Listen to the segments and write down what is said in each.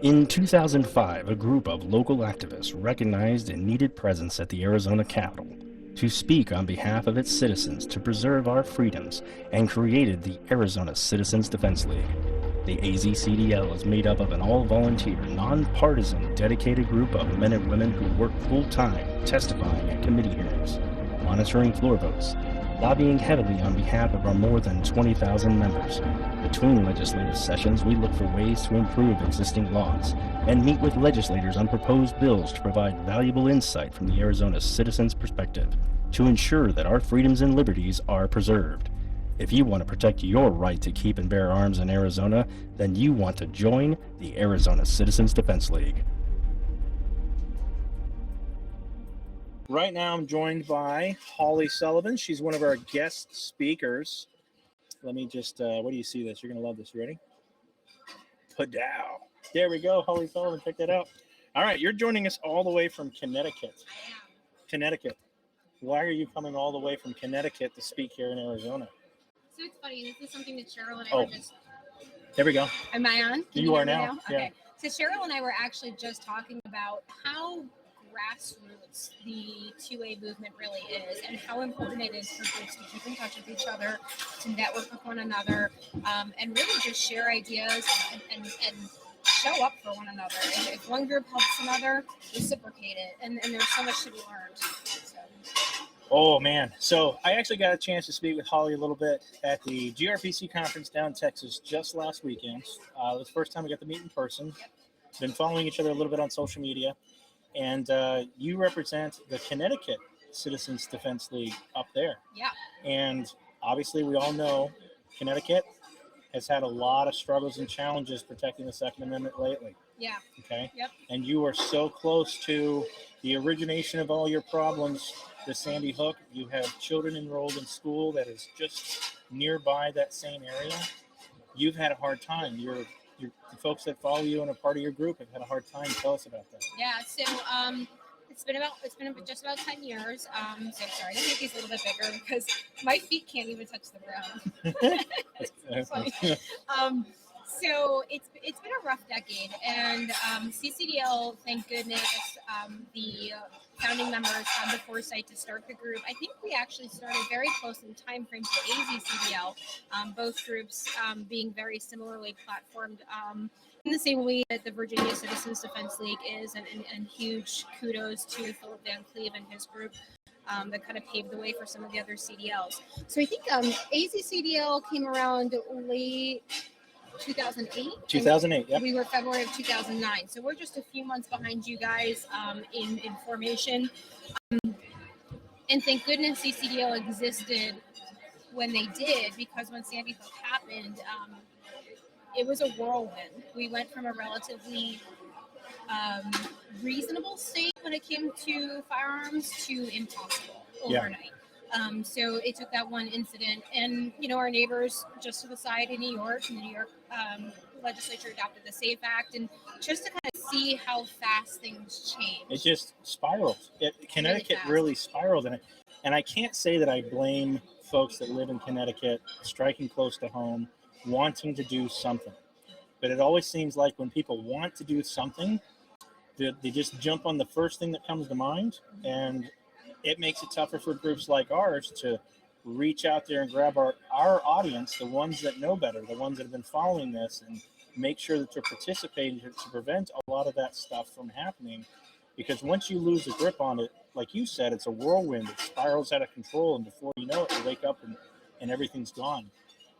In 2005, a group of local activists recognized a needed presence at the Arizona Capitol to speak on behalf of its citizens to preserve our freedoms and created the Arizona Citizens Defense League. The AzCDL is made up of an all-volunteer, nonpartisan, dedicated group of men and women who work full-time testifying at committee hearings, monitoring floor votes, lobbying heavily on behalf of our more than 20,000 members. Between legislative sessions, we look for ways to improve existing laws and meet with legislators on proposed bills to provide valuable insight from the Arizona citizens' perspective to ensure that our freedoms and liberties are preserved. If you want to protect your right to keep and bear arms in Arizona, then you want to join the Arizona Citizens Defense League. Right now, I'm joined by Holly Sullivan. She's one of our guest speakers. Let me just, what do you see this? You're going to love this. You ready? Padow. There we go. Holly Sullivan, check that out. All right, you're joining us all the way from Connecticut. I am. Connecticut. Why are you coming all the way from Connecticut to speak here in Arizona? So it's funny. This is something that Cheryl and I Oh. were just. There we go. Am I on? Can You hear are me now. Okay. So Cheryl and I were actually just talking about how grassroots the 2A movement really is and how important it is for groups to keep in touch with each other, to network with one another, and really just share ideas and show up for one another. And if one group helps another, reciprocate it. And there's so much to be learned. So. Oh, man. So I actually got a chance to speak with Holly a little bit at the GRPC conference down in Texas just last weekend. It was the first time we got to meet in person. Been following each other a little bit on social media. And you represent the Connecticut Citizens Defense League up there. Yeah. And obviously we all know Connecticut has had a lot of struggles and challenges protecting the Second Amendment lately. Yeah. Okay? Yep. And you are so close to the origination of all your problems, the Sandy Hook. You have children enrolled in school that is just nearby that same area. You've had a hard time. The folks that follow you and are part of your group have had a hard time. Tell us about that. Yeah, so it's been just about 10 years. So sorry to make these a little bit bigger because my feet can't even touch the ground. It's funny. So it's been a rough decade, and CCDL, thank goodness, the founding members had the foresight to start the group. I think we actually started very close in time frame to AzCDL, both groups being very similarly platformed in the same way that the Virginia Citizens Defense League is, and huge kudos to Philip Van Cleve and his group. That kind of paved the way for some of the other CDLs. So I think AzCDL came around late 2008. 2008, yeah. We were February of 2009. So we're just a few months behind you guys in formation. And thank goodness CCDL existed when they did, because when Sandy Hook happened, it was a whirlwind. We went from a relatively reasonable state when it came to firearms to impossible overnight. Yeah. So it took that one incident, and our neighbors just to the side in New York, the New York legislature adopted the SAFE Act, and just to kind of see how fast things change. It just spiraled. Connecticut really spiraled in it, and I can't say that I blame folks that live in Connecticut, striking close to home, wanting to do something. But it always seems like when people want to do something, they just jump on the first thing that comes to mind, and it makes it tougher for groups like ours to reach out there and grab our audience, the ones that know better, the ones that have been following this, and make sure that they're participating to prevent a lot of that stuff from happening. Because once you lose a grip on it, like you said, it's a whirlwind. It spirals out of control, and before you know it, you wake up and everything's gone.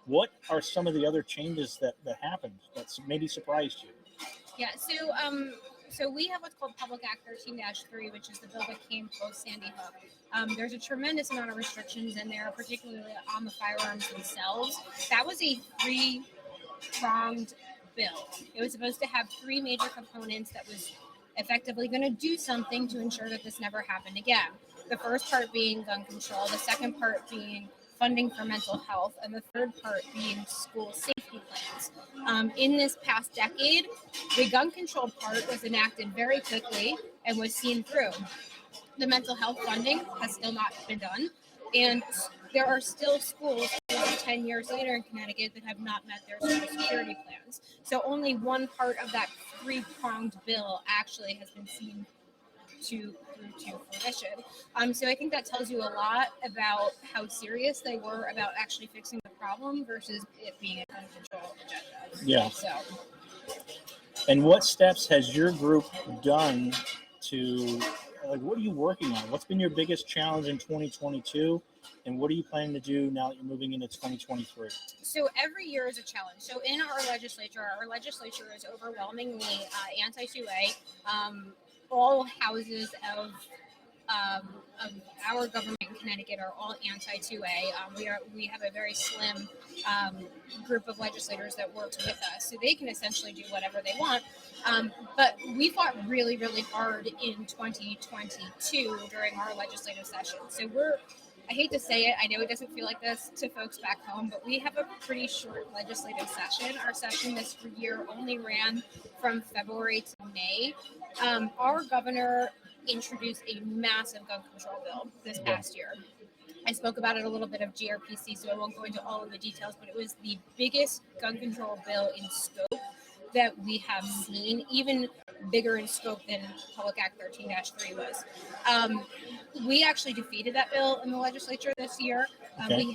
What are some of the other changes that happened that's maybe surprised you? Yeah, so we have what's called Public Act 13-3, which is the bill that came post Sandy Hook. There's a tremendous amount of restrictions in there, particularly on the firearms themselves. That was a three-pronged bill. It was supposed to have three major components that was effectively going to do something to ensure that this never happened again. The first part being gun control, the second part being funding for mental health, and the third part being school safety plans. In this past decade, the gun control part was enacted very quickly and was seen through. The mental health funding has still not been done, and there are still schools over 10 years later in Connecticut that have not met their social security plans. So only one part of that three-pronged bill actually has been seen through to fruition. So I think that tells you a lot about how serious they were about actually fixing the problem versus it being a gun control agenda. Yeah. So. And what steps has your group done to, like, what are you working on? What's been your biggest challenge in 2022? And what are you planning to do now that you're moving into 2023? So every year is a challenge. So in our legislature is overwhelmingly anti-2A. All houses of our government in Connecticut are all anti-2A. We have a very slim group of legislators that works with us, so they can essentially do whatever they want. But we fought really, really hard in 2022 during our legislative session. So I hate to say it, I know it doesn't feel like this to folks back home, but we have a pretty short legislative session. Our session this year only ran from February to May. Our governor introduced a massive gun control bill this past year. I spoke about it a little bit of GRPC, so I won't go into all of the details, but it was the biggest gun control bill in scope that we have seen, even bigger in scope than Public Act 13-3 was. We actually defeated that bill in the legislature this year. Okay.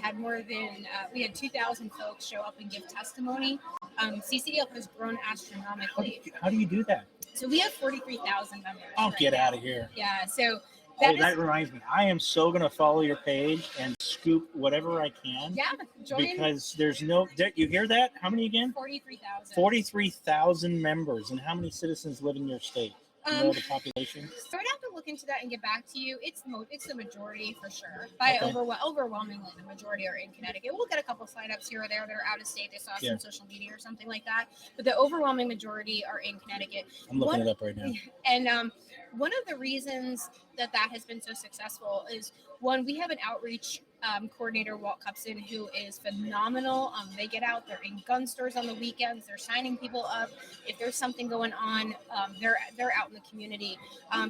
We had 2,000 folks show up and give testimony. CCDL has grown astronomically. How do you do that? So we have 43,000 members. Oh, right get now. out of here. Yeah, so that reminds me. I am so going to follow your page and scoop whatever I can. Yeah, join. Because you hear that? How many again? 43,000. 43,000 members. And how many citizens live in your state? You know the population? So I'd have to look into that and get back to you. It's the majority for sure. By overwhelmingly, the majority are in Connecticut. We'll get a couple signups here or there that are out of state. They saw some social media or something like that. But the overwhelming majority are in Connecticut. I'm looking it up right now. And one of the reasons that has been so successful is, one, we have an outreach coordinator, Walt Cupson, who is phenomenal. They get out, they're in gun stores on the weekends, they're signing people up. If there's something going on, they're out in the community.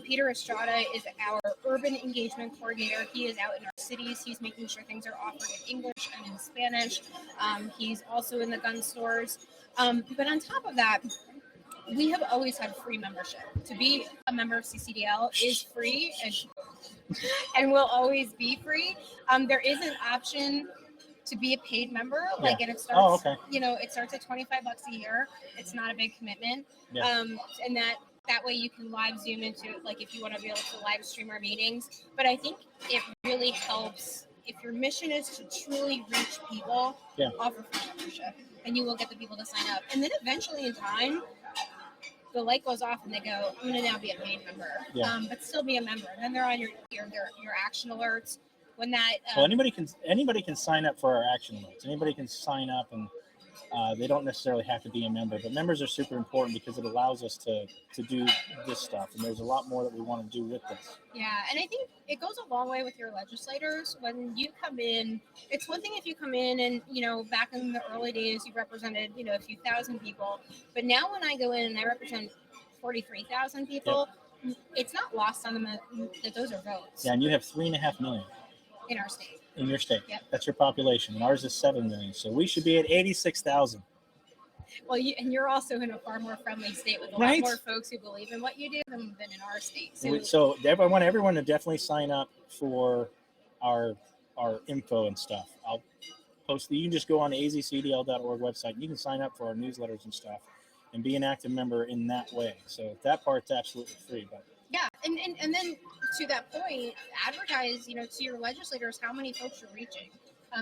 Peter Estrada is our urban engagement coordinator. He is out in our cities. He's making sure things are offered in English and in Spanish. He's also in the gun stores. But on top of that, we have always had free membership. To be a member of CCDL is free and will always be free. There is an option to be a paid member, and it starts. It starts at $25 a year. It's not a big commitment, and that way you can live Zoom into it, like if you want to be able to live stream our meetings. But I think it really helps if your mission is to truly reach people. Offer free membership, and you will get the people to sign up, and then eventually in time, the light goes off and they go, I'm going to now be a paid member, but still be a member. And then they're on your action alerts. When that well, anybody can sign up for our action alerts. Anybody can sign up, and they don't necessarily have to be a member. But members are super important because it allows us to do this stuff. And there's a lot more that we want to do with this. Yeah, and I think it goes a long way with your legislators. When you come in, it's one thing if you come in and, back in the early days, you represented, a few thousand people. But now when I go in and I represent 43,000 people, it's not lost on them that those are votes. Yeah, and you have 3.5 million. In our state. In your state. Yep. That's your population. And ours is 7 million. So we should be at 86,000. Well, you're also in a far more friendly state with a lot more folks who believe in what you do than in our state. So I want everyone to definitely sign up for our info and stuff. I'll post. You can just go on the AzCDL.org website. You can sign up for our newsletters and stuff and be an active member in that way. So that part's absolutely free. But yeah, and then to that point, advertise, to your legislators how many folks you're reaching,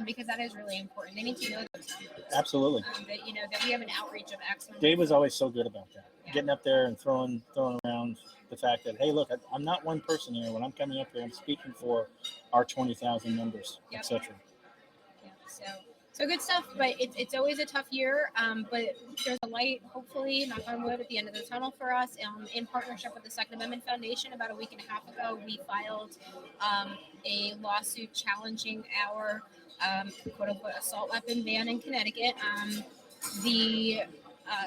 because that is really important. They need to know those numbers. Absolutely. That we have an outreach of X. Dave was always so good about that, getting up there and throwing around the fact that, hey, look, I'm not one person here. When I'm coming up here, I'm speaking for our 20,000 members, etc. Yeah, so good stuff, but it's always a tough year, but there's a light, hopefully, knock on wood, at the end of the tunnel for us. In partnership with the Second Amendment Foundation, about a week and a half ago, we filed a lawsuit challenging our quote-unquote assault weapon ban in Connecticut. The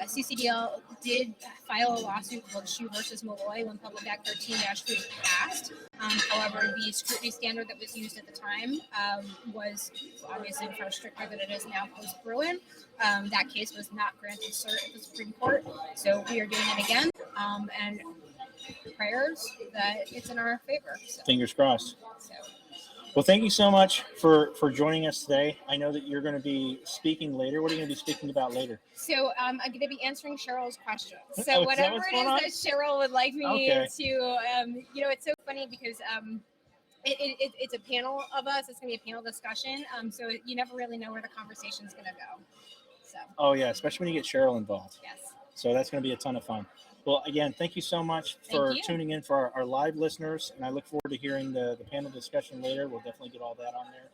CCDL did file a lawsuit called Shoe versus Malloy when Public Act 13-3 passed. However, the scrutiny standard that was used at the time was obviously far stricter than it is now post-Bruin. That case was not granted cert at the Supreme Court, so we are doing it again. And prayers that it's in our favor. So. Fingers crossed. So. Well, thank you so much for joining us today. I know that you're going to be speaking later. What are you going to be speaking about later? So I'm going to be answering Cheryl's questions. So Oh, whatever it is that Cheryl would like me to, it's so funny because it's a panel of us. It's going to be a panel discussion. So you never really know where the conversation is going to go. So. Oh, yeah, especially when you get Cheryl involved. Yes. So that's going to be a ton of fun. Well, again, thank you so much for tuning in for our live listeners, and I look forward to hearing the panel discussion later. We'll definitely get all that on there.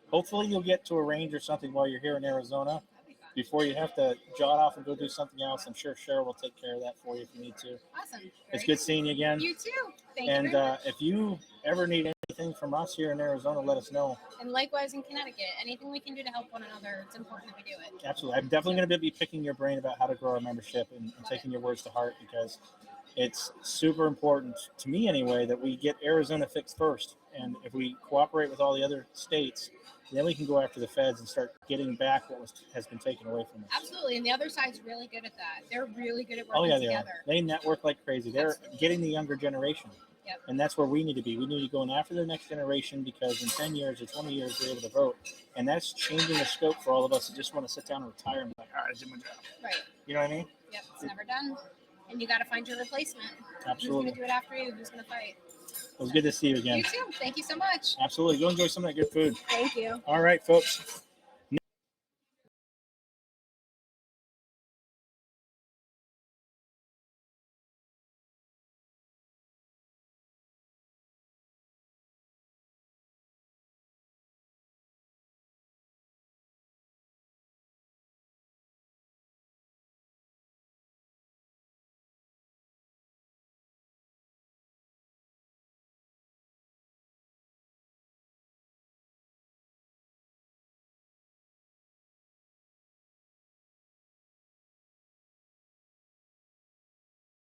Hopefully you'll get to arrange or something while you're here in Arizona before you have to jot off and go do something else. I'm sure Cheryl will take care of that for you if you need to. Awesome. It's good seeing you again. You too. Thank you very much. If you ever need anything from us here in Arizona, let us know. And likewise in Connecticut, anything we can do to help one another, it's important that we do it. Absolutely. I'm definitely going to be picking your brain about how to grow our membership and taking your words to heart, because it's super important to me anyway that we get Arizona fixed first. And if we cooperate with all the other states, then we can go after the feds and start getting back what has been taken away from us. Absolutely. And the other side's really good at that. They're really good at working together. They network like crazy. They're getting the younger generation. Yep. And that's where we need to be. We need to go in after the next generation, because in 10 years or 20 years, we're able to vote. And that's changing the scope for all of us that just want to sit down and retire and be like, all right, I did my job. Right. You know what I mean? Yep. It's never done. And you got to find your replacement. Absolutely. Who's going to do it after you? Who's going to fight? It was good to see you again. You too. Thank you so much. Absolutely. Go enjoy some of that good food. Thank you. All right, folks.